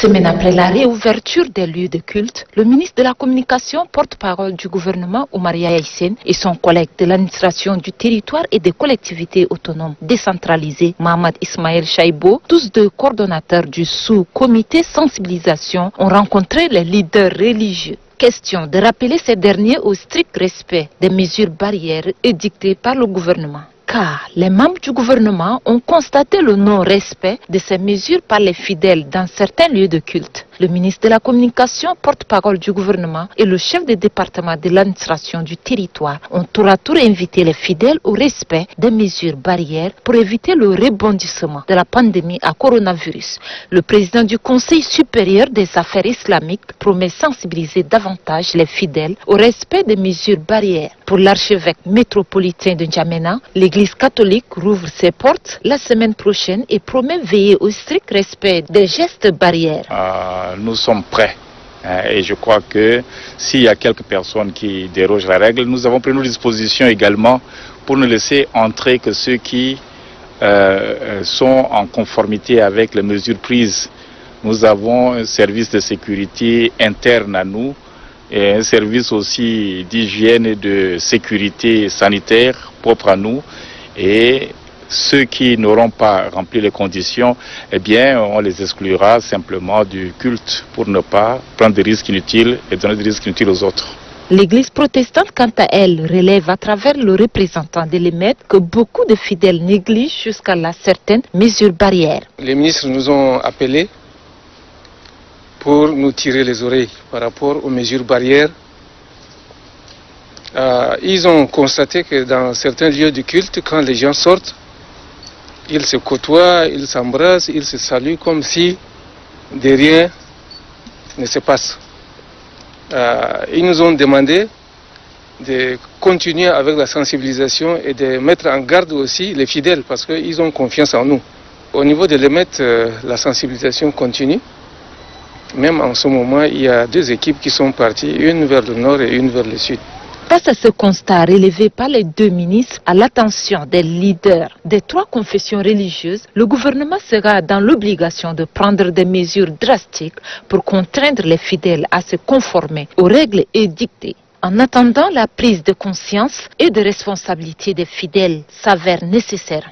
Semaine après la réouverture des lieux de culte, le ministre de la Communication, porte-parole du gouvernement Oumar Yahya Hissène et son collègue de l'administration du territoire et des collectivités autonomes décentralisées, Mohamed Ismaël Chaïbo, tous deux coordonnateurs du sous-comité sensibilisation, ont rencontré les leaders religieux. Question de rappeler ces derniers au strict respect des mesures barrières édictées par le gouvernement. Car les membres du gouvernement ont constaté le non-respect de ces mesures par les fidèles dans certains lieux de culte. Le ministre de la Communication, porte-parole du gouvernement, et le chef de département de l'administration du territoire ont tour à tour invité les fidèles au respect des mesures barrières pour éviter le rebondissement de la pandémie à coronavirus. Le président du Conseil supérieur des affaires islamiques promet sensibiliser davantage les fidèles au respect des mesures barrières. Pour l'archevêque métropolitain de N'Djamena, l'Église catholique rouvre ses portes la semaine prochaine et promet veiller au strict respect des gestes barrières. Nous sommes prêts et je crois que s'il y a quelques personnes qui dérogent la règle, nous avons pris nos dispositions également pour ne laisser entrer que ceux qui sont en conformité avec les mesures prises. Nous avons un service de sécurité interne à nous et un service aussi d'hygiène et de sécurité sanitaire propre à nous, et ceux qui n'auront pas rempli les conditions, eh bien, on les exclura simplement du culte pour ne pas prendre des risques inutiles et donner des risques inutiles aux autres. L'Église protestante, quant à elle, relève à travers le représentant de l'EMED que beaucoup de fidèles négligent jusqu'à là certaines mesures barrières. Les ministres nous ont appelés pour nous tirer les oreilles par rapport aux mesures barrières. Ils ont constaté que dans certains lieux de culte, quand les gens sortent, ils se côtoient, ils s'embrassent, ils se saluent comme si de rien ne se passe. Ils nous ont demandé de continuer avec la sensibilisation et de mettre en garde aussi les fidèles parce qu'ils ont confiance en nous. Au niveau de l'EMET, la sensibilisation continue. Même en ce moment, il y a deux équipes qui sont parties, une vers le nord et une vers le sud. Face à ce constat relevé par les deux ministres à l'attention des leaders des trois confessions religieuses, le gouvernement sera dans l'obligation de prendre des mesures drastiques pour contraindre les fidèles à se conformer aux règles édictées. En attendant, la prise de conscience et de responsabilité des fidèles s'avère nécessaire.